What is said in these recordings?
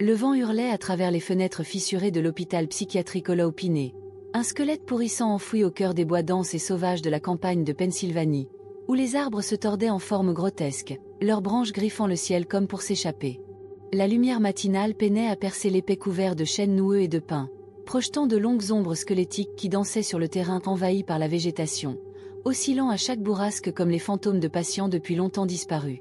Le vent hurlait à travers les fenêtres fissurées de l'hôpital psychiatrique Olaopinay, un squelette pourrissant enfoui au cœur des bois denses et sauvages de la campagne de Pennsylvanie, où les arbres se tordaient en forme grotesque, leurs branches griffant le ciel comme pour s'échapper. La lumière matinale peinait à percer l'épais couvert de chênes noueux et de pins, projetant de longues ombres squelettiques qui dansaient sur le terrain envahi par la végétation, oscillant à chaque bourrasque comme les fantômes de patients depuis longtemps disparus.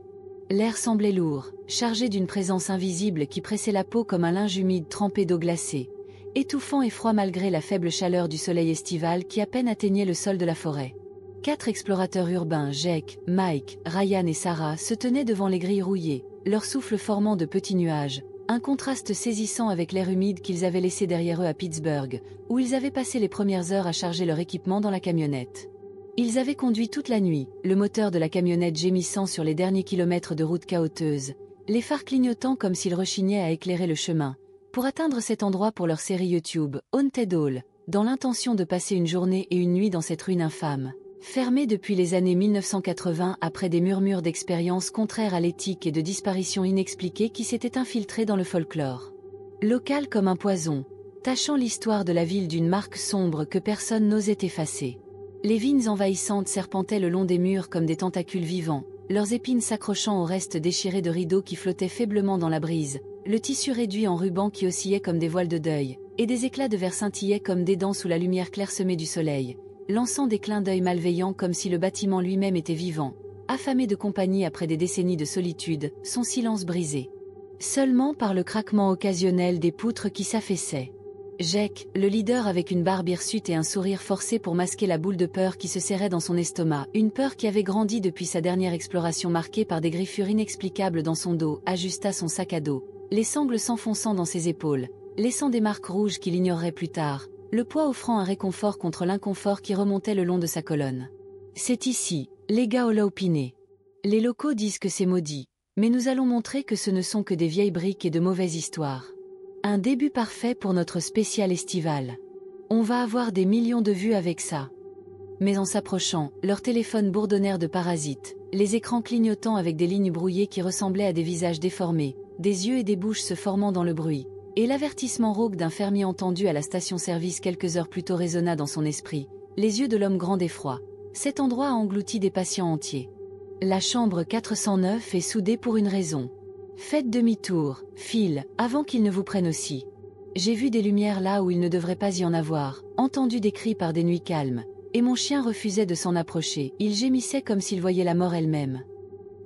L'air semblait lourd, chargé d'une présence invisible qui pressait la peau comme un linge humide trempé d'eau glacée, étouffant et froid malgré la faible chaleur du soleil estival qui à peine atteignait le sol de la forêt. 4 explorateurs urbains, Jake, Mike, Ryan et Sarah, se tenaient devant les grilles rouillées, leur souffle formant de petits nuages, un contraste saisissant avec l'air humide qu'ils avaient laissé derrière eux à Pittsburgh, où ils avaient passé les premières heures à charger leur équipement dans la camionnette. Ils avaient conduit toute la nuit, le moteur de la camionnette gémissant sur les derniers kilomètres de route cahoteuse, les phares clignotant comme s'ils rechignaient à éclairer le chemin, pour atteindre cet endroit pour leur série YouTube, Haunted Hall, dans l'intention de passer une journée et une nuit dans cette ruine infâme, fermée depuis les années 1980 après des murmures d'expériences contraires à l'éthique et de disparitions inexpliquées qui s'étaient infiltrées dans le folklore local comme un poison, tachant l'histoire de la ville d'une marque sombre que personne n'osait effacer. Les vignes envahissantes serpentaient le long des murs comme des tentacules vivants, leurs épines s'accrochant aux restes déchirés de rideaux qui flottaient faiblement dans la brise, le tissu réduit en rubans qui oscillait comme des voiles de deuil, et des éclats de verre scintillaient comme des dents sous la lumière clairsemée du soleil, lançant des clins d'œil malveillants comme si le bâtiment lui-même était vivant, affamé de compagnie après des décennies de solitude, son silence brisé seulement par le craquement occasionnel des poutres qui s'affaissaient. Jake, le leader avec une barbe hirsute et un sourire forcé pour masquer la boule de peur qui se serrait dans son estomac, une peur qui avait grandi depuis sa dernière exploration marquée par des griffures inexplicables dans son dos, ajusta son sac à dos, les sangles s'enfonçant dans ses épaules, laissant des marques rouges qu'il ignorerait plus tard, le poids offrant un réconfort contre l'inconfort qui remontait le long de sa colonne. C'est ici, les gars Olaopinay. Les locaux disent que c'est maudit, mais nous allons montrer que ce ne sont que des vieilles briques et de mauvaises histoires. Un début parfait pour notre spécial estival. On va avoir des millions de vues avec ça. Mais en s'approchant, leurs téléphones bourdonnèrent de parasites, les écrans clignotant avec des lignes brouillées qui ressemblaient à des visages déformés, des yeux et des bouches se formant dans le bruit, et l'avertissement rauque d'un fermier entendu à la station-service quelques heures plus tôt résonna dans son esprit, les yeux de l'homme grand d'effroi. Cet endroit a englouti des patients entiers. La chambre 409 est soudée pour une raison. Faites demi-tour, Phil, avant qu'ils ne vous prennent aussi. J'ai vu des lumières là où il ne devrait pas y en avoir, entendu des cris par des nuits calmes, et mon chien refusait de s'en approcher, il gémissait comme s'il voyait la mort elle-même.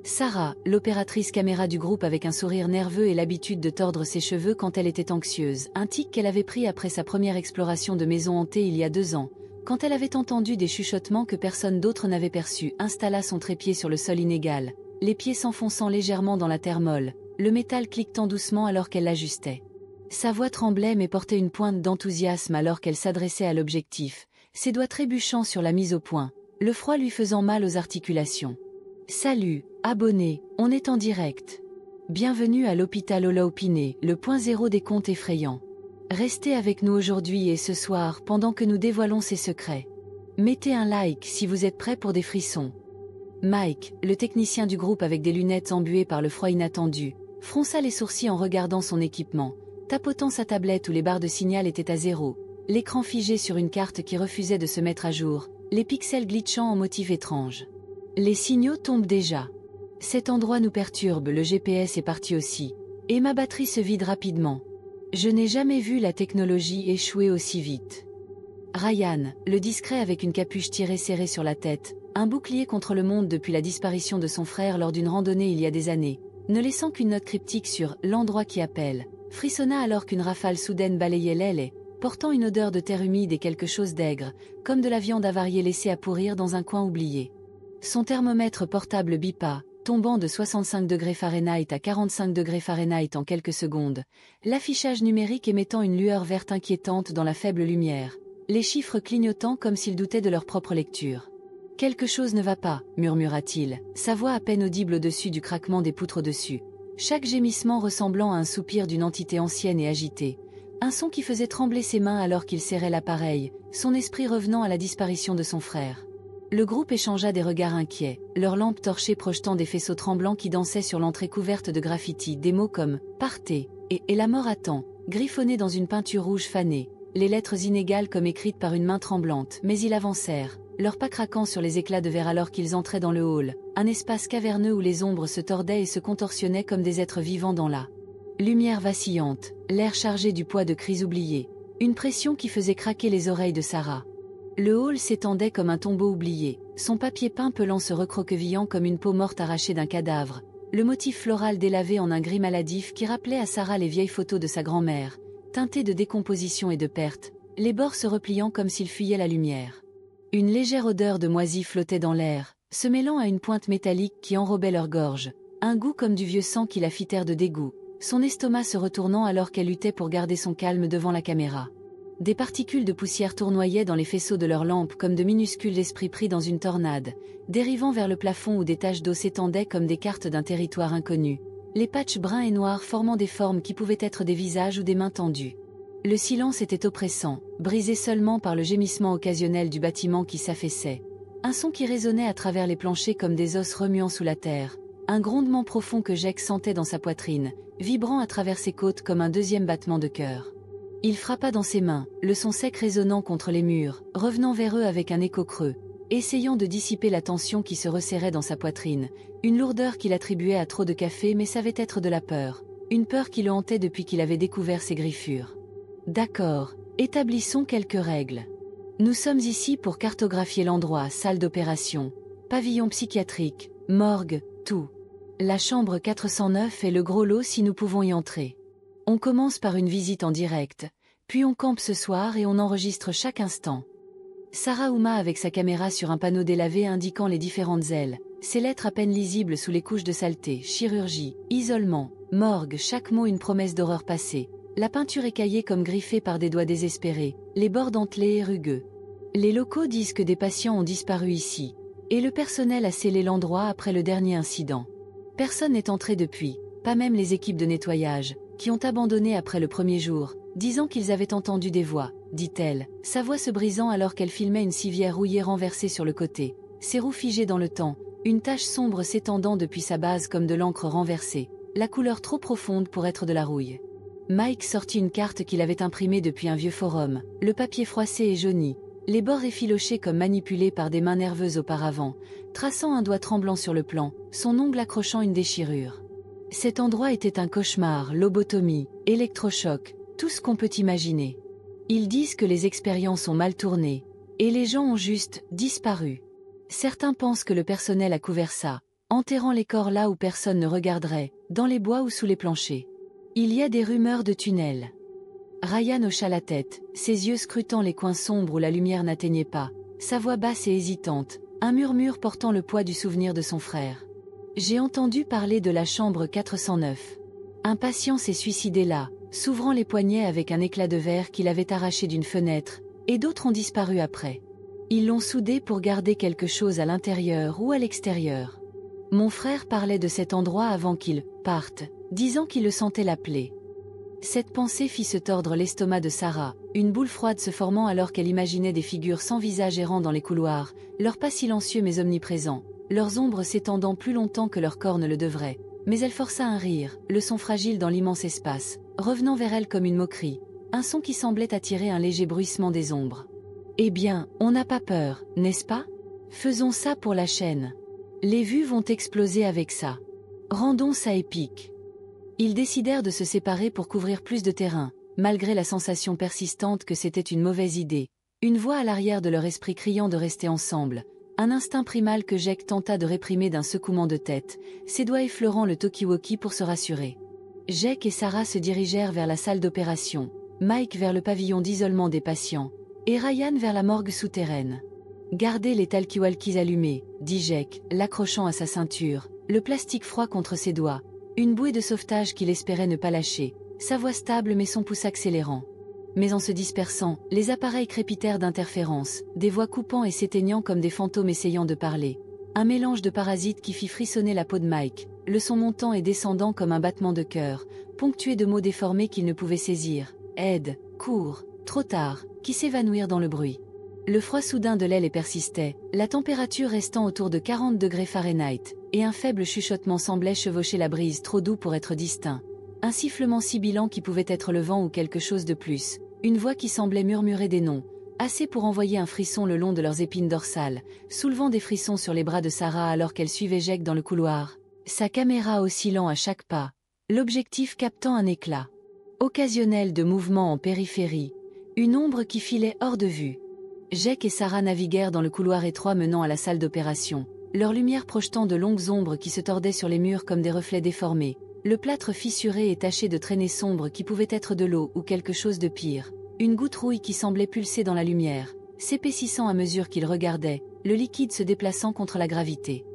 Sarah, l'opératrice caméra du groupe avec un sourire nerveux et l'habitude de tordre ses cheveux quand elle était anxieuse, un tic qu'elle avait pris après sa première exploration de maison hantée il y a 2 ans, quand elle avait entendu des chuchotements que personne d'autre n'avait perçus, installa son trépied sur le sol inégal, les pieds s'enfonçant légèrement dans la terre molle, le métal cliquetant doucement alors qu'elle l'ajustait. Sa voix tremblait mais portait une pointe d'enthousiasme alors qu'elle s'adressait à l'objectif, ses doigts trébuchant sur la mise au point, le froid lui faisant mal aux articulations. Salut, abonnés, on est en direct. Bienvenue à l'hôpital Olaopinay, le point zéro des contes effrayants. Restez avec nous aujourd'hui et ce soir pendant que nous dévoilons ces secrets. Mettez un like si vous êtes prêts pour des frissons. Mike, le technicien du groupe avec des lunettes embuées par le froid inattendu, fronça les sourcils en regardant son équipement, tapotant sa tablette où les barres de signal étaient à 0, l'écran figé sur une carte qui refusait de se mettre à jour, les pixels glitchant en motifs étranges. Les signaux tombent déjà. Cet endroit nous perturbe, le GPS est parti aussi, et ma batterie se vide rapidement. Je n'ai jamais vu la technologie échouer aussi vite. Ryan, le discret avec une capuche tirée serrée sur la tête, un bouclier contre le monde depuis la disparition de son frère lors d'une randonnée il y a des années, ne laissant qu'une note cryptique sur « l'endroit qui appelle », frissonna alors qu'une rafale soudaine balayait l'aile, portant une odeur de terre humide et quelque chose d'aigre, comme de la viande avariée laissée à pourrir dans un coin oublié. Son thermomètre portable bipa, tombant de 65 degrés Fahrenheit à 45 degrés Fahrenheit en quelques secondes, l'affichage numérique émettant une lueur verte inquiétante dans la faible lumière, les chiffres clignotant comme s'ils doutaient de leur propre lecture. « Quelque chose ne va pas », murmura-t-il, sa voix à peine audible au-dessus du craquement des poutres au-dessus, chaque gémissement ressemblant à un soupir d'une entité ancienne et agitée, un son qui faisait trembler ses mains alors qu'il serrait l'appareil, son esprit revenant à la disparition de son frère. Le groupe échangea des regards inquiets, leurs lampes torchées projetant des faisceaux tremblants qui dansaient sur l'entrée couverte de graffitis, des mots comme « Partez » Et la mort attend, griffonnée dans une peinture rouge fanée, les lettres inégales comme écrites par une main tremblante, mais ils avancèrent, leurs pas craquant sur les éclats de verre alors qu'ils entraient dans le hall, un espace caverneux où les ombres se tordaient et se contorsionnaient comme des êtres vivants dans la lumière vacillante, l'air chargé du poids de cris oubliés, une pression qui faisait craquer les oreilles de Sarah. Le hall s'étendait comme un tombeau oublié, son papier peint pelant se recroquevillant comme une peau morte arrachée d'un cadavre, le motif floral délavé en un gris maladif qui rappelait à Sarah les vieilles photos de sa grand-mère, teintées de décomposition et de perte, les bords se repliant comme s'ils fuyaient la lumière. Une légère odeur de moisi flottait dans l'air, se mêlant à une pointe métallique qui enrobait leur gorge, un goût comme du vieux sang qui la fit taire de dégoût, son estomac se retournant alors qu'elle luttait pour garder son calme devant la caméra. Des particules de poussière tournoyaient dans les faisceaux de leurs lampes comme de minuscules esprits pris dans une tornade, dérivant vers le plafond où des taches d'eau s'étendaient comme des cartes d'un territoire inconnu, les patchs bruns et noirs formant des formes qui pouvaient être des visages ou des mains tendues. Le silence était oppressant, brisé seulement par le gémissement occasionnel du bâtiment qui s'affaissait. Un son qui résonnait à travers les planchers comme des os remuant sous la terre, un grondement profond que Jake sentait dans sa poitrine, vibrant à travers ses côtes comme un deuxième battement de cœur. Il frappa dans ses mains, le son sec résonnant contre les murs, revenant vers eux avec un écho creux, essayant de dissiper la tension qui se resserrait dans sa poitrine, une lourdeur qu'il attribuait à trop de café mais savait être de la peur, une peur qui le hantait depuis qu'il avait découvert ses griffures. D'accord, établissons quelques règles. Nous sommes ici pour cartographier l'endroit, salle d'opération, pavillon psychiatrique, morgue, tout. La chambre 409 est le gros lot si nous pouvons y entrer. On commence par une visite en direct, puis on campe ce soir et on enregistre chaque instant. Sarah Ouma avec sa caméra sur un panneau délavé indiquant les différentes ailes, ses lettres à peine lisibles sous les couches de saleté, chirurgie, isolement, morgue, chaque mot une promesse d'horreur passée, la peinture écaillée comme griffée par des doigts désespérés, les bords dentelés et rugueux. Les locaux disent que des patients ont disparu ici, et le personnel a scellé l'endroit après le dernier incident. Personne n'est entré depuis, pas même les équipes de nettoyage, qui ont abandonné après le premier jour, disant qu'ils avaient entendu des voix, dit-elle, sa voix se brisant alors qu'elle filmait une civière rouillée renversée sur le côté, ses roues figées dans le temps, une tache sombre s'étendant depuis sa base comme de l'encre renversée, la couleur trop profonde pour être de la rouille. Mike sortit une carte qu'il avait imprimée depuis un vieux forum, le papier froissé et jauni, les bords effilochés comme manipulés par des mains nerveuses auparavant, traçant un doigt tremblant sur le plan, son ongle accrochant une déchirure. Cet endroit était un cauchemar, lobotomie, électrochoc, tout ce qu'on peut imaginer. Ils disent que les expériences ont mal tourné, et les gens ont juste disparu. Certains pensent que le personnel a couvert ça, enterrant les corps là où personne ne regarderait, dans les bois ou sous les planchers. Il y a des rumeurs de tunnels. Ryan hocha la tête, ses yeux scrutant les coins sombres où la lumière n'atteignait pas, sa voix basse et hésitante, un murmure portant le poids du souvenir de son frère. J'ai entendu parler de la chambre 409. Un patient s'est suicidé là, s'ouvrant les poignets avec un éclat de verre qu'il avait arraché d'une fenêtre, et d'autres ont disparu après. Ils l'ont soudé pour garder quelque chose à l'intérieur ou à l'extérieur. Mon frère parlait de cet endroit avant qu'il parte, disant qu'il le sentait l'appeler. Cette pensée fit se tordre l'estomac de Sarah, une boule froide se formant alors qu'elle imaginait des figures sans visage errant dans les couloirs, leurs pas silencieux mais omniprésents, leurs ombres s'étendant plus longtemps que leur corps ne le devrait. Mais elle força un rire, le son fragile dans l'immense espace, revenant vers elle comme une moquerie, un son qui semblait attirer un léger bruissement des ombres. Eh bien, on n'a pas peur, n'est-ce pas? Faisons ça pour la chaîne. Les vues vont exploser avec ça. Rendons ça épique. Ils décidèrent de se séparer pour couvrir plus de terrain, malgré la sensation persistante que c'était une mauvaise idée, une voix à l'arrière de leur esprit criant de rester ensemble, un instinct primal que Jake tenta de réprimer d'un secouement de tête, ses doigts effleurant le talkie-walkie pour se rassurer. Jake et Sarah se dirigèrent vers la salle d'opération, Mike vers le pavillon d'isolement des patients, et Ryan vers la morgue souterraine. « Gardez les talkie-walkies allumés, » dit Jake, l'accrochant à sa ceinture, le plastique froid contre ses doigts, une bouée de sauvetage qu'il espérait ne pas lâcher, sa voix stable mais son pouce accélérant. Mais en se dispersant, les appareils crépitèrent d'interférences, des voix coupant et s'éteignant comme des fantômes essayant de parler. Un mélange de parasites qui fit frissonner la peau de Mike, le son montant et descendant comme un battement de cœur, ponctué de mots déformés qu'il ne pouvait saisir. Aide, cours, trop tard, qui s'évanouirent dans le bruit. Le froid soudain de l'aile persistait, la température restant autour de 40 degrés Fahrenheit, et un faible chuchotement semblait chevaucher la brise trop doux pour être distinct. un sifflement sibilant qui pouvait être le vent ou quelque chose de plus, une voix qui semblait murmurer des noms, assez pour envoyer un frisson le long de leurs épines dorsales, soulevant des frissons sur les bras de Sarah alors qu'elle suivait Jake dans le couloir, sa caméra oscillant à chaque pas, l'objectif captant un éclat occasionnel de mouvement en périphérie, une ombre qui filait hors de vue. Jake et Sarah naviguèrent dans le couloir étroit menant à la salle d'opération, leur lumière projetant de longues ombres qui se tordaient sur les murs comme des reflets déformés, le plâtre fissuré et taché de traînées sombres qui pouvaient être de l'eau ou quelque chose de pire, une goutte rouille qui semblait pulser dans la lumière, s'épaississant à mesure qu'ils regardaient, le liquide se déplaçant contre la gravité.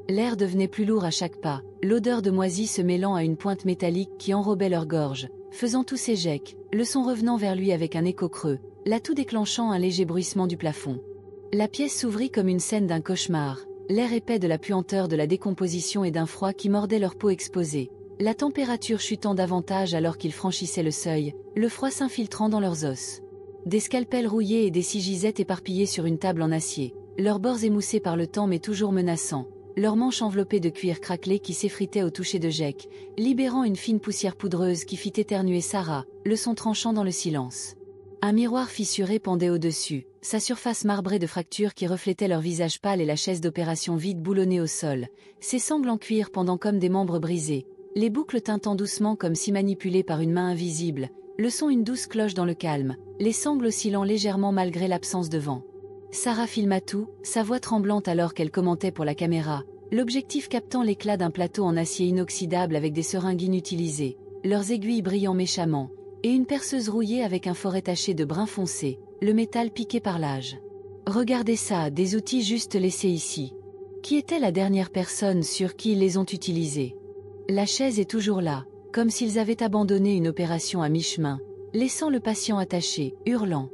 L'air devenait plus lourd à chaque pas, l'odeur de moisi se mêlant à une pointe métallique qui enrobait leur gorge, faisant tousser Jake, le son revenant vers lui avec un écho creux, l'atout déclenchant un léger bruissement du plafond. La pièce s'ouvrit comme une scène d'un cauchemar, l'air épais de la puanteur de la décomposition et d'un froid qui mordait leur peau exposée, la température chutant davantage alors qu'ils franchissaient le seuil, le froid s'infiltrant dans leurs os. Des scalpels rouillés et des cigisettes éparpillées sur une table en acier, leurs bords émoussés par le temps mais toujours menaçants, leurs manches enveloppées de cuir craquelé qui s'effritaient au toucher de Jake, libérant une fine poussière poudreuse qui fit éternuer Sarah, le son tranchant dans le silence. Un miroir fissuré pendait au-dessus, sa surface marbrée de fractures qui reflétait leur visage pâle et la chaise d'opération vide boulonnée au sol, ses sangles en cuir pendant comme des membres brisés, les boucles tintant doucement comme si manipulées par une main invisible, le son une douce cloche dans le calme, les sangles oscillant légèrement malgré l'absence de vent. Sarah filma tout, sa voix tremblante alors qu'elle commentait pour la caméra, l'objectif captant l'éclat d'un plateau en acier inoxydable avec des seringues inutilisées, leurs aiguilles brillant méchamment, et une perceuse rouillée avec un foret taché de brun foncé, le métal piqué par l'âge. Regardez ça, des outils juste laissés ici. Qui était la dernière personne sur qui ils les ont utilisés? La chaise est toujours là, comme s'ils avaient abandonné une opération à mi-chemin, laissant le patient attaché, hurlant.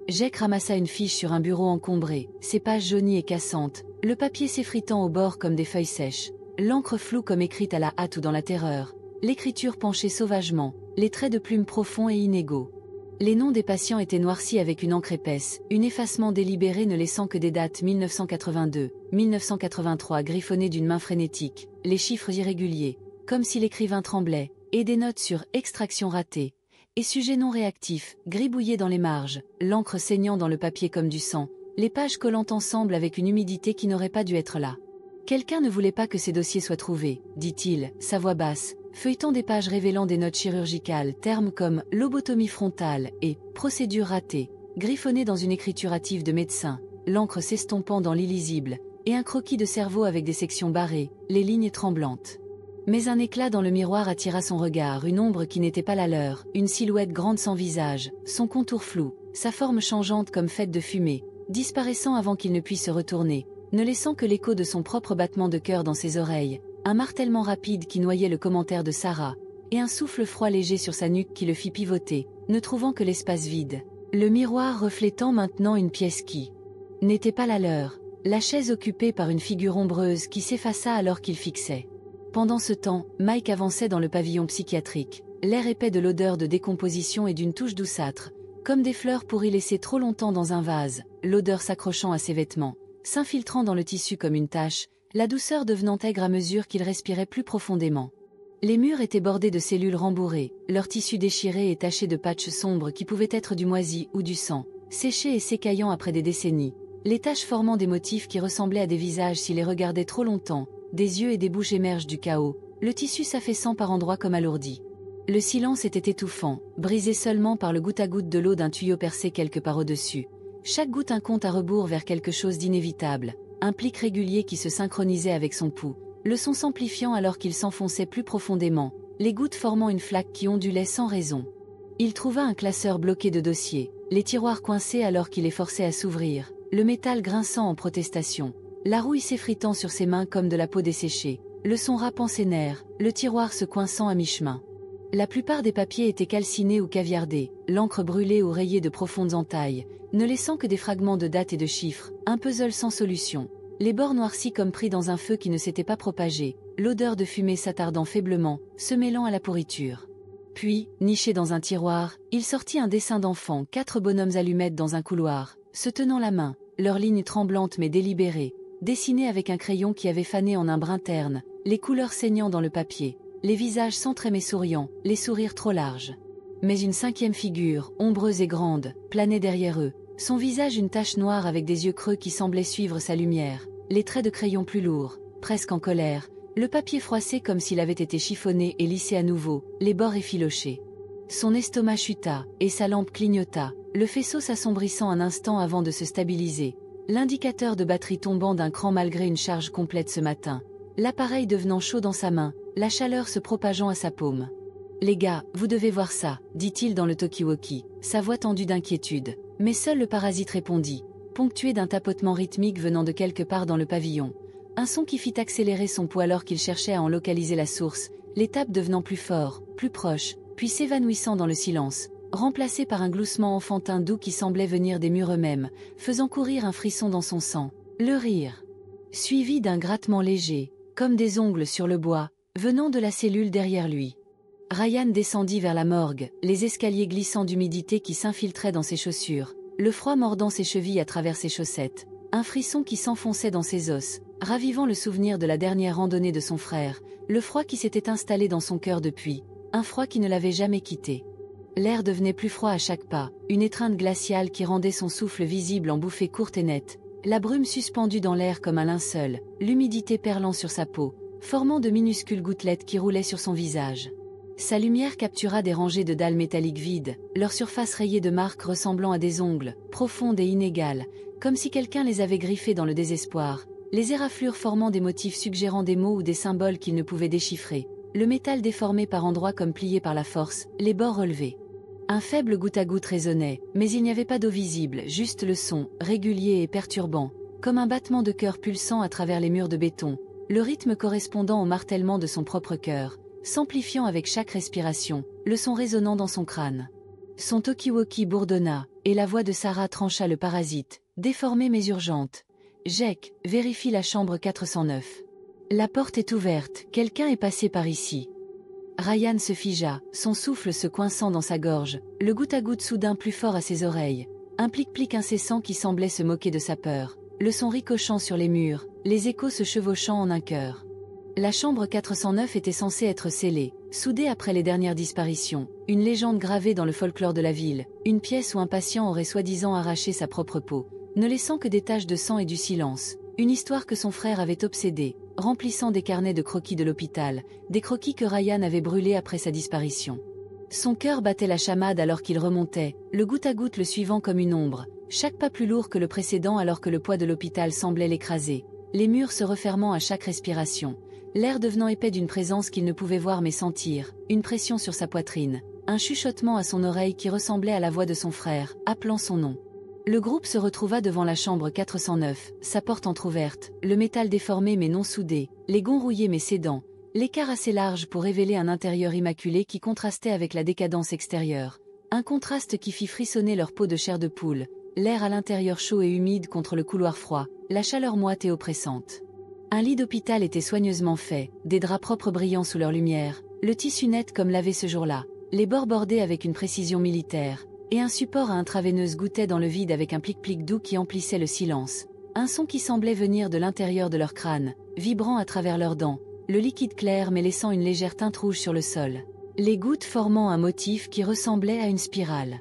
Jake ramassa une fiche sur un bureau encombré, ses pages jaunies et cassantes, le papier s'effritant au bord comme des feuilles sèches, l'encre floue comme écrite à la hâte ou dans la terreur, l'écriture penchée sauvagement, les traits de plume profonds et inégaux. Les noms des patients étaient noircis avec une encre épaisse, un effacement délibéré ne laissant que des dates 1982, 1983 griffonnées d'une main frénétique, les chiffres irréguliers, comme si l'écrivain tremblait, et des notes sur « extraction ratée », et sujets non réactifs, gribouillés dans les marges, l'encre saignant dans le papier comme du sang, les pages collant ensemble avec une humidité qui n'aurait pas dû être là. Quelqu'un ne voulait pas que ces dossiers soient trouvés, dit-il, sa voix basse, feuilletant des pages révélant des notes chirurgicales, termes comme lobotomie frontale et procédure ratée, griffonnés dans une écriture hâtive de médecin, l'encre s'estompant dans l'illisible, et un croquis de cerveau avec des sections barrées, les lignes tremblantes. Mais un éclat dans le miroir attira son regard, une ombre qui n'était pas la leur, une silhouette grande sans visage, son contour flou, sa forme changeante comme faite de fumée, disparaissant avant qu'il ne puisse se retourner, ne laissant que l'écho de son propre battement de cœur dans ses oreilles, un martèlement rapide qui noyait le commentaire de Sarah, et un souffle froid léger sur sa nuque qui le fit pivoter, ne trouvant que l'espace vide. Le miroir reflétant maintenant une pièce qui n'était pas la leur, la chaise occupée par une figure ombreuse qui s'effaça alors qu'il fixait. Pendant ce temps, Mike avançait dans le pavillon psychiatrique, l'air épais de l'odeur de décomposition et d'une touche douceâtre, comme des fleurs pourries laissées trop longtemps dans un vase, l'odeur s'accrochant à ses vêtements, s'infiltrant dans le tissu comme une tache, la douceur devenant aigre à mesure qu'il respirait plus profondément. Les murs étaient bordés de cellules rembourrées, leur tissu déchiré et taché de patchs sombres qui pouvaient être du moisi ou du sang, séchés et s'écaillant après des décennies, les taches formant des motifs qui ressemblaient à des visages s'ils les regardaient trop longtemps, des yeux et des bouches émergent du chaos, le tissu s'affaissant par endroits comme alourdi. Le silence était étouffant, brisé seulement par le goutte à goutte de l'eau d'un tuyau percé quelque part au-dessus. Chaque goutte un compte à rebours vers quelque chose d'inévitable, un plic régulier qui se synchronisait avec son pouls, le son s'amplifiant alors qu'il s'enfonçait plus profondément, les gouttes formant une flaque qui ondulait sans raison. Il trouva un classeur bloqué de dossiers, les tiroirs coincés alors qu'il les forçait à s'ouvrir, le métal grinçant en protestation, la rouille s'effritant sur ses mains comme de la peau desséchée, le son râpant ses nerfs, le tiroir se coinçant à mi-chemin. La plupart des papiers étaient calcinés ou caviardés, l'encre brûlée ou rayée de profondes entailles, ne laissant que des fragments de dates et de chiffres, un puzzle sans solution. Les bords noircis comme pris dans un feu qui ne s'était pas propagé, l'odeur de fumée s'attardant faiblement, se mêlant à la pourriture. Puis, niché dans un tiroir, il sortit un dessin d'enfant, 4 bonhommes allumettes dans un couloir, se tenant la main, leurs lignes tremblantes mais délibérées, dessinées avec un crayon qui avait fané en un brun terne, les couleurs saignant dans le papier. les visages centrés mais souriants, les sourires trop larges. Mais une cinquième figure, ombreuse et grande, planait derrière eux, son visage une tache noire avec des yeux creux qui semblaient suivre sa lumière, les traits de crayon plus lourds, presque en colère, le papier froissé comme s'il avait été chiffonné et lissé à nouveau, les bords effilochés. Son estomac chuta, et sa lampe clignota, le faisceau s'assombrissant un instant avant de se stabiliser, l'indicateur de batterie tombant d'un cran malgré une charge complète ce matin, l'appareil devenant chaud dans sa main, la chaleur se propageant à sa paume. « Les gars, vous devez voir ça, dit-il dans le talkie-walkie, sa voix tendue d'inquiétude. Mais seul le parasite répondit, ponctué d'un tapotement rythmique venant de quelque part dans le pavillon. Un son qui fit accélérer son pouls alors qu'il cherchait à en localiser la source, les tapes devenant plus forts, plus proches, puis s'évanouissant dans le silence, remplacé par un gloussement enfantin doux qui semblait venir des murs eux-mêmes, faisant courir un frisson dans son sang. Le rire, suivi d'un grattement léger, comme des ongles sur le bois, venant de la cellule derrière lui. Ryan descendit vers la morgue, les escaliers glissants d'humidité qui s'infiltraient dans ses chaussures, le froid mordant ses chevilles à travers ses chaussettes, un frisson qui s'enfonçait dans ses os, ravivant le souvenir de la dernière randonnée de son frère, le froid qui s'était installé dans son cœur depuis, un froid qui ne l'avait jamais quitté. L'air devenait plus froid à chaque pas, une étreinte glaciale qui rendait son souffle visible en bouffées courtes et nettes, la brume suspendue dans l'air comme un linceul, l'humidité perlant sur sa peau, formant de minuscules gouttelettes qui roulaient sur son visage. Sa lumière captura des rangées de dalles métalliques vides, leur surface rayée de marques ressemblant à des ongles, profondes et inégales, comme si quelqu'un les avait griffées dans le désespoir, les éraflures formant des motifs suggérant des mots ou des symboles qu'ils ne pouvaient déchiffrer, le métal déformé par endroits comme plié par la force, les bords relevés. Un faible goutte-à-goutte résonnait, mais il n'y avait pas d'eau visible, juste le son, régulier et perturbant, comme un battement de cœur pulsant à travers les murs de béton, le rythme correspondant au martèlement de son propre cœur, s'amplifiant avec chaque respiration, le son résonnant dans son crâne. Son talkie-walkie bourdonna, et la voix de Sarah trancha le parasite, déformée mais urgente. « Jake, vérifie la chambre 409. La porte est ouverte, quelqu'un est passé par ici. » Ryan se figea, son souffle se coinçant dans sa gorge, le goutte-à-goutte soudain plus fort à ses oreilles, un plic-plic incessant qui semblait se moquer de sa peur, le son ricochant sur les murs, les échos se chevauchant en un chœur. La chambre 409 était censée être scellée, soudée après les dernières disparitions, une légende gravée dans le folklore de la ville, une pièce où un patient aurait soi-disant arraché sa propre peau, ne laissant que des taches de sang et du silence, une histoire que son frère avait obsédée, remplissant des carnets de croquis de l'hôpital, des croquis que Ryan avait brûlés après sa disparition. Son cœur battait la chamade alors qu'il remontait, le goutte à goutte le suivant comme une ombre, chaque pas plus lourd que le précédent alors que le poids de l'hôpital semblait l'écraser, les murs se refermant à chaque respiration. L'air devenant épais d'une présence qu'il ne pouvait voir mais sentir, une pression sur sa poitrine, un chuchotement à son oreille qui ressemblait à la voix de son frère, appelant son nom. Le groupe se retrouva devant la chambre 409, sa porte entr'ouverte, le métal déformé mais non soudé, les gonds rouillés mais cédants, l'écart assez large pour révéler un intérieur immaculé qui contrastait avec la décadence extérieure, un contraste qui fit frissonner leur peau de chair de poule, l'air à l'intérieur chaud et humide contre le couloir froid, la chaleur moite et oppressante. Un lit d'hôpital était soigneusement fait, des draps propres brillant sous leur lumière, le tissu net comme lavé ce jour-là, les bords bordés avec une précision militaire, et un support à intraveineuse gouttait dans le vide avec un plic-plic doux qui emplissait le silence, un son qui semblait venir de l'intérieur de leur crâne, vibrant à travers leurs dents, le liquide clair mais laissant une légère teinte rouge sur le sol, les gouttes formant un motif qui ressemblait à une spirale.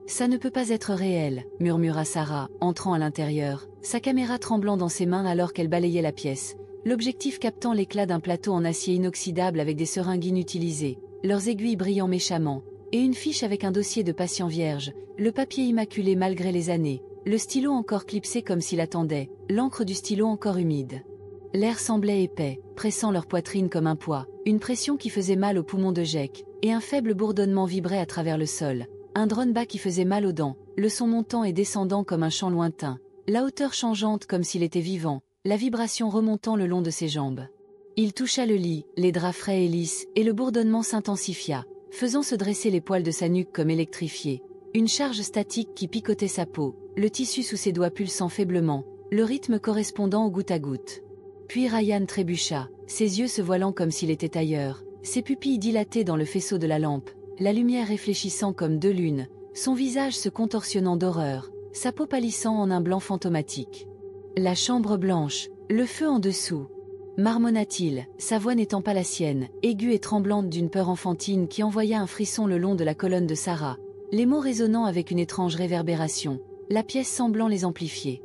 « Ça ne peut pas être réel », murmura Sarah, entrant à l'intérieur, sa caméra tremblant dans ses mains alors qu'elle balayait la pièce, l'objectif captant l'éclat d'un plateau en acier inoxydable avec des seringues inutilisées, leurs aiguilles brillant méchamment, et une fiche avec un dossier de patient vierge, le papier immaculé malgré les années, le stylo encore clipsé comme s'il attendait, l'encre du stylo encore humide. L'air semblait épais, pressant leur poitrine comme un poids, une pression qui faisait mal aux poumons de Jake, et un faible bourdonnement vibrait à travers le sol. Un drone bas qui faisait mal aux dents, le son montant et descendant comme un chant lointain, la hauteur changeante comme s'il était vivant, la vibration remontant le long de ses jambes. Il toucha le lit, les draps frais et lisses, et le bourdonnement s'intensifia, faisant se dresser les poils de sa nuque comme électrifiés. Une charge statique qui picotait sa peau, le tissu sous ses doigts pulsant faiblement, le rythme correspondant au goutte à goutte. Puis Ryan trébucha, ses yeux se voilant comme s'il était ailleurs, ses pupilles dilatées dans le faisceau de la lampe, la lumière réfléchissant comme deux lunes, son visage se contorsionnant d'horreur, sa peau pâlissant en un blanc fantomatique. La chambre blanche, le feu en dessous. marmonna-t-il, sa voix n'étant pas la sienne, aiguë et tremblante d'une peur enfantine qui envoya un frisson le long de la colonne de Sarah, les mots résonnant avec une étrange réverbération, la pièce semblant les amplifier.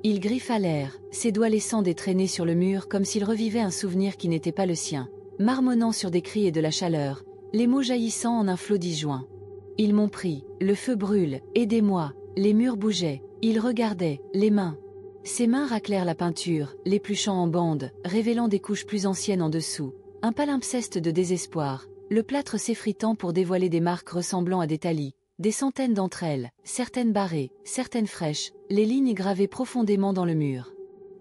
Il griffa l'air, ses doigts laissant des traînées sur le mur comme s'il revivait un souvenir qui n'était pas le sien, marmonnant sur des cris et de la chaleur, les mots jaillissant en un flot disjoint. Ils m'ont pris, le feu brûle, aidez-moi, les murs bougeaient, il regardait, les mains. Ses mains raclèrent la peinture, l'épluchant en bandes, révélant des couches plus anciennes en dessous, un palimpseste de désespoir, le plâtre s'effritant pour dévoiler des marques ressemblant à des talis, des centaines d'entre elles, certaines barrées, certaines fraîches, les lignes gravées profondément dans le mur.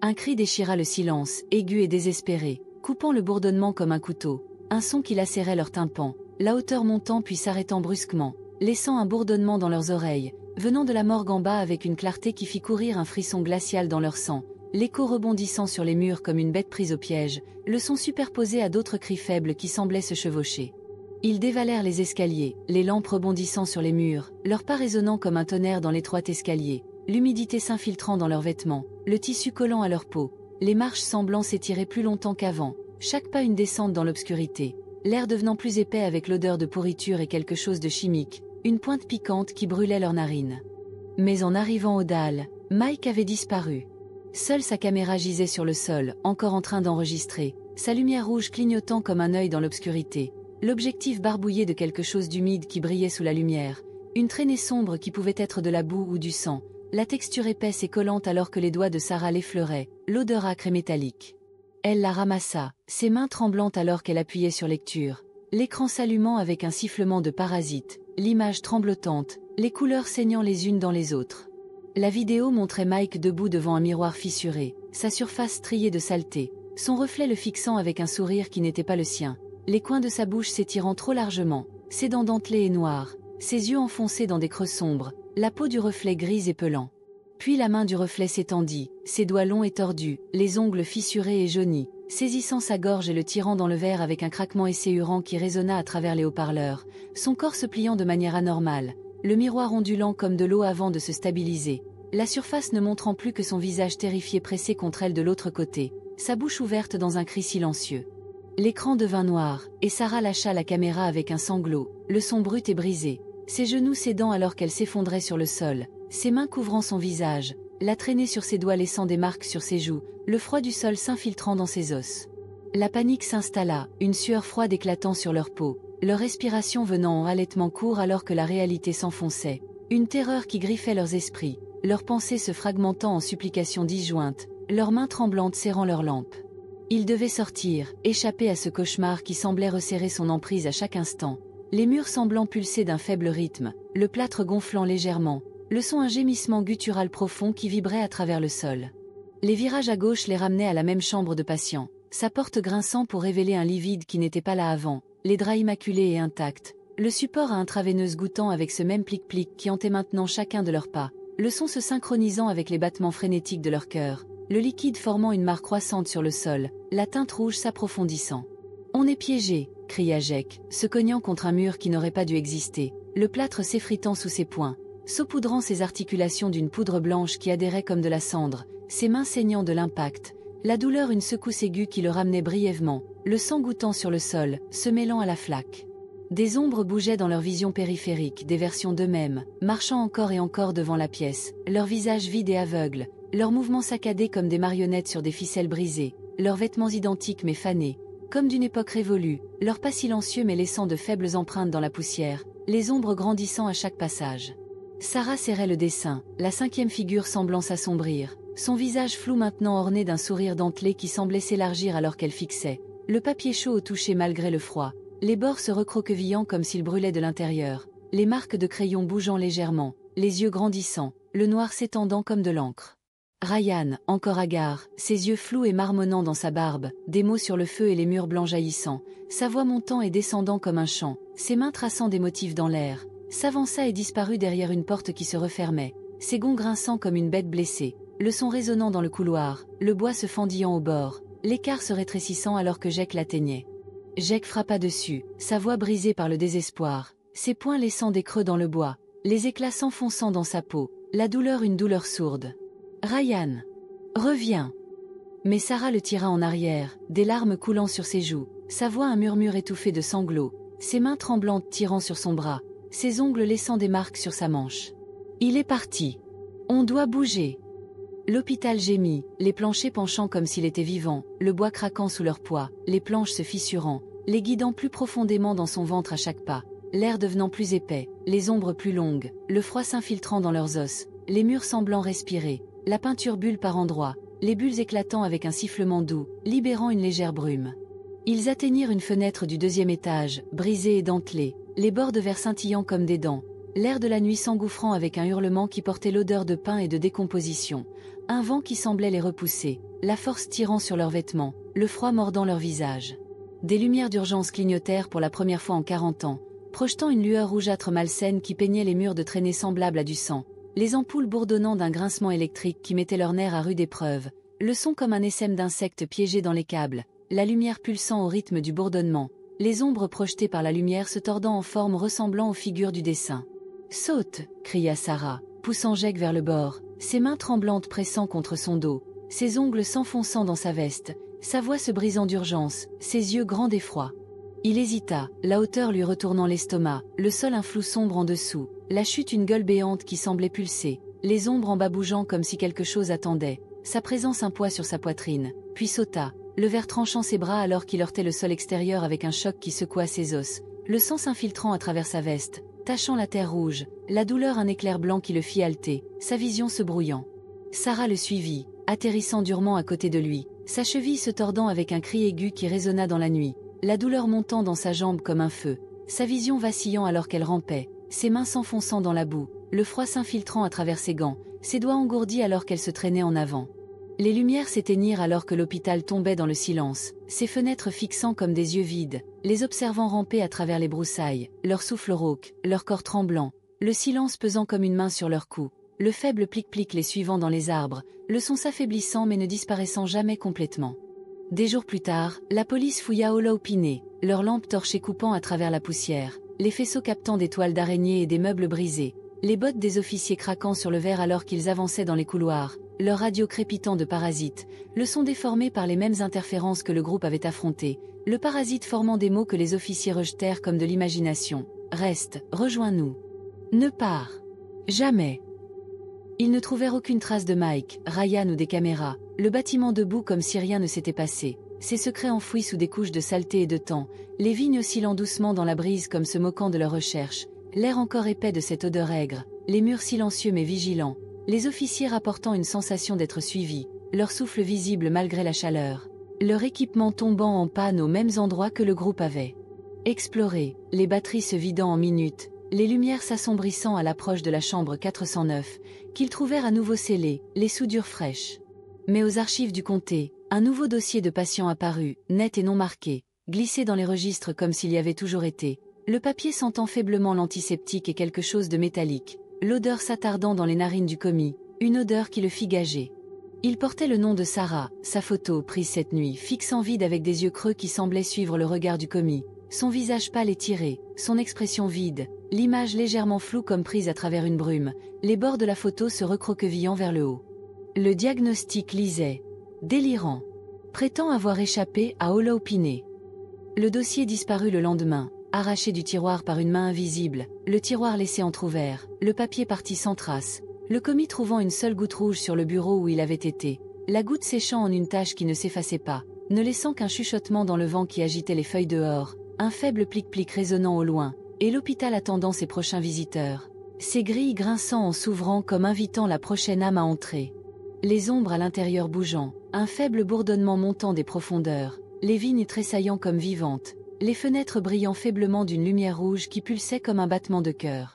Un cri déchira le silence, aigu et désespéré, coupant le bourdonnement comme un couteau, un son qui lacérait leurs tympans, la hauteur montant puis s'arrêtant brusquement, laissant un bourdonnement dans leurs oreilles, venant de la morgue en bas avec une clarté qui fit courir un frisson glacial dans leur sang, l'écho rebondissant sur les murs comme une bête prise au piège, le son superposé à d'autres cris faibles qui semblaient se chevaucher. Ils dévalèrent les escaliers, les lampes rebondissant sur les murs, leurs pas résonnant comme un tonnerre dans l'étroit escalier, l'humidité s'infiltrant dans leurs vêtements, le tissu collant à leur peau, les marches semblant s'étirer plus longtemps qu'avant, chaque pas une descente dans l'obscurité, l'air devenant plus épais avec l'odeur de pourriture et quelque chose de chimique, une pointe piquante qui brûlait leurs narines. Mais en arrivant aux dalles, Mike avait disparu. Seule sa caméra gisait sur le sol, encore en train d'enregistrer, sa lumière rouge clignotant comme un œil dans l'obscurité, l'objectif barbouillé de quelque chose d'humide qui brillait sous la lumière, une traînée sombre qui pouvait être de la boue ou du sang, la texture épaisse et collante alors que les doigts de Sarah l'effleuraient, l'odeur âcre et métallique. Elle la ramassa, ses mains tremblantes alors qu'elle appuyait sur lecture, l'écran s'allumant avec un sifflement de parasite, l'image tremblotante, les couleurs saignant les unes dans les autres. La vidéo montrait Mike debout devant un miroir fissuré, sa surface striée de saleté, son reflet le fixant avec un sourire qui n'était pas le sien, les coins de sa bouche s'étirant trop largement, ses dents dentelées et noires, ses yeux enfoncés dans des creux sombres, la peau du reflet grise et pelant. Puis la main du reflet s'étendit, ses doigts longs et tordus, les ongles fissurés et jaunis, saisissant sa gorge et le tirant dans le verre avec un craquement esséurant qui résonna à travers les haut-parleurs, son corps se pliant de manière anormale, le miroir ondulant comme de l'eau avant de se stabiliser, la surface ne montrant plus que son visage terrifié pressé contre elle de l'autre côté, sa bouche ouverte dans un cri silencieux. L'écran devint noir, et Sarah lâcha la caméra avec un sanglot, le son brut et brisé, ses genoux cédant alors qu'elle s'effondrait sur le sol, ses mains couvrant son visage, la traînée sur ses doigts laissant des marques sur ses joues, le froid du sol s'infiltrant dans ses os. La panique s'installa, une sueur froide éclatant sur leur peau, leur respiration venant en halètement court alors que la réalité s'enfonçait, une terreur qui griffait leurs esprits, leurs pensées se fragmentant en supplications disjointes, leurs mains tremblantes serrant leurs lampes. Il devait sortir, échapper à ce cauchemar qui semblait resserrer son emprise à chaque instant, les murs semblant pulser d'un faible rythme, le plâtre gonflant légèrement, le son un gémissement guttural profond qui vibrait à travers le sol. Les virages à gauche les ramenaient à la même chambre de patient, sa porte grinçant pour révéler un lit vide qui n'était pas là avant, les draps immaculés et intacts, le support à intraveineuse goûtant avec ce même plic-plic qui hantait maintenant chacun de leurs pas, le son se synchronisant avec les battements frénétiques de leur cœur, le liquide formant une mare croissante sur le sol, la teinte rouge s'approfondissant. « On est piégé !» cria Jake, se cognant contre un mur qui n'aurait pas dû exister, le plâtre s'effritant sous ses poings, saupoudrant ses articulations d'une poudre blanche qui adhérait comme de la cendre, ses mains saignant de l'impact, la douleur une secousse aiguë qui le ramenait brièvement, le sang goûtant sur le sol, se mêlant à la flaque. Des ombres bougeaient dans leur vision périphérique, des versions d'eux-mêmes, marchant encore et encore devant la pièce, leurs visages vides et aveugles, leurs mouvements saccadés comme des marionnettes sur des ficelles brisées, leurs vêtements identiques mais fanés, comme d'une époque révolue, leurs pas silencieux mais laissant de faibles empreintes dans la poussière, les ombres grandissant à chaque passage. Sarah serrait le dessin, la cinquième figure semblant s'assombrir, son visage flou maintenant orné d'un sourire dentelé qui semblait s'élargir alors qu'elle fixait, le papier chaud au toucher malgré le froid, les bords se recroquevillant comme s'ils brûlaient de l'intérieur, les marques de crayon bougeant légèrement, les yeux grandissant, le noir s'étendant comme de l'encre. Ryan, encore hagard, ses yeux flous et marmonnant dans sa barbe, des mots sur le feu et les murs blancs jaillissant, sa voix montant et descendant comme un chant, ses mains traçant des motifs dans l'air, s'avança et disparut derrière une porte qui se refermait, ses gonds grinçant comme une bête blessée, le son résonnant dans le couloir, le bois se fendillant au bord, l'écart se rétrécissant alors que Jake l'atteignait. Jake frappa dessus, sa voix brisée par le désespoir, ses poings laissant des creux dans le bois, les éclats s'enfonçant dans sa peau, la douleur une douleur sourde. « Ryan! Reviens !» Mais Sarah le tira en arrière, des larmes coulant sur ses joues, sa voix un murmure étouffé de sanglots, ses mains tremblantes tirant sur son bras, ses ongles laissant des marques sur sa manche. Il est parti. On doit bouger. L'hôpital gémit, les planchers penchant comme s'il était vivant, le bois craquant sous leur poids, les planches se fissurant, les guidant plus profondément dans son ventre à chaque pas, l'air devenant plus épais, les ombres plus longues, le froid s'infiltrant dans leurs os, les murs semblant respirer, la peinture bulle par endroits, les bulles éclatant avec un sifflement doux, libérant une légère brume. Ils atteignirent une fenêtre du 2e étage, brisée et dentelée, les bords de verre scintillant comme des dents, l'air de la nuit s'engouffrant avec un hurlement qui portait l'odeur de pain et de décomposition, un vent qui semblait les repousser, la force tirant sur leurs vêtements, le froid mordant leur visage. Des lumières d'urgence clignotèrent pour la première fois en 40 ans, projetant une lueur rougeâtre malsaine qui peignait les murs de traînées semblables à du sang, les ampoules bourdonnant d'un grincement électrique qui mettait leurs nerfs à rude épreuve, le son comme un essaim d'insectes piégés dans les câbles, la lumière pulsant au rythme du bourdonnement, les ombres projetées par la lumière se tordant en forme ressemblant aux figures du dessin. « Saute !» cria Sarah, poussant Jake vers le bord, ses mains tremblantes pressant contre son dos, ses ongles s'enfonçant dans sa veste, sa voix se brisant d'urgence, ses yeux grands d'effroi. Il hésita, la hauteur lui retournant l'estomac, le sol un flou sombre en dessous, la chute une gueule béante qui semblait pulser, les ombres en bas bougeant comme si quelque chose attendait, sa présence un poids sur sa poitrine, puis sauta, le verre tranchant ses bras alors qu'il heurtait le sol extérieur avec un choc qui secoua ses os, le sang s'infiltrant à travers sa veste, tachant la terre rouge, la douleur un éclair blanc qui le fit halter, sa vision se brouillant. Sarah le suivit, atterrissant durement à côté de lui, sa cheville se tordant avec un cri aigu qui résonna dans la nuit, la douleur montant dans sa jambe comme un feu, sa vision vacillant alors qu'elle rampait, ses mains s'enfonçant dans la boue, le froid s'infiltrant à travers ses gants, ses doigts engourdis alors qu'elle se traînait en avant. Les lumières s'éteignirent alors que l'hôpital tombait dans le silence, ses fenêtres fixant comme des yeux vides, les observant ramper à travers les broussailles, leur souffle rauque, leur corps tremblant, le silence pesant comme une main sur leur cou, le faible plic-plic les suivant dans les arbres, le son s'affaiblissant mais ne disparaissant jamais complètement. Des jours plus tard, la police fouilla Hollow Piney, leurs lampes torchées coupant à travers la poussière, les faisceaux captant des toiles d'araignées et des meubles brisés, les bottes des officiers craquant sur le verre alors qu'ils avançaient dans les couloirs, leur radio crépitant de parasites, le son déformé par les mêmes interférences que le groupe avait affrontées, le parasite formant des mots que les officiers rejetèrent comme de l'imagination. « Reste, rejoins-nous. Ne pars. Jamais. » Ils ne trouvèrent aucune trace de Mike, Ryan ou des caméras, le bâtiment debout comme si rien ne s'était passé, ses secrets enfouis sous des couches de saleté et de temps, les vignes oscillant doucement dans la brise comme se moquant de leur recherche, l'air encore épais de cette odeur aigre, les murs silencieux mais vigilants, les officiers rapportant une sensation d'être suivis, leur souffle visible malgré la chaleur, leur équipement tombant en panne aux mêmes endroits que le groupe avait exploré, les batteries se vidant en minutes, les lumières s'assombrissant à l'approche de la chambre 409, qu'ils trouvèrent à nouveau scellée, les soudures fraîches. Mais aux archives du comté, un nouveau dossier de patient apparut, net et non marqué, glissé dans les registres comme s'il y avait toujours été, le papier sentant faiblement l'antiseptique et quelque chose de métallique, l'odeur s'attardant dans les narines du commis, une odeur qui le fit gager. Il portait le nom de Sarah, sa photo prise cette nuit, fixant vide avec des yeux creux qui semblaient suivre le regard du commis, son visage pâle et tiré, son expression vide, l'image légèrement floue comme prise à travers une brume, les bords de la photo se recroquevillant vers le haut. Le diagnostic lisait « Délirant. Prétend avoir échappé à Hollow Piney ». Le dossier disparut le lendemain, arraché du tiroir par une main invisible, le tiroir laissé entrouvert, le papier parti sans trace, le commis trouvant une seule goutte rouge sur le bureau où il avait été, la goutte séchant en une tache qui ne s'effaçait pas, ne laissant qu'un chuchotement dans le vent qui agitait les feuilles dehors, un faible plic-plic résonnant au loin, et l'hôpital attendant ses prochains visiteurs, ses grilles grinçant en s'ouvrant comme invitant la prochaine âme à entrer. Les ombres à l'intérieur bougeant, un faible bourdonnement montant des profondeurs, les vignes tressaillant comme vivantes, les fenêtres brillant faiblement d'une lumière rouge qui pulsait comme un battement de cœur.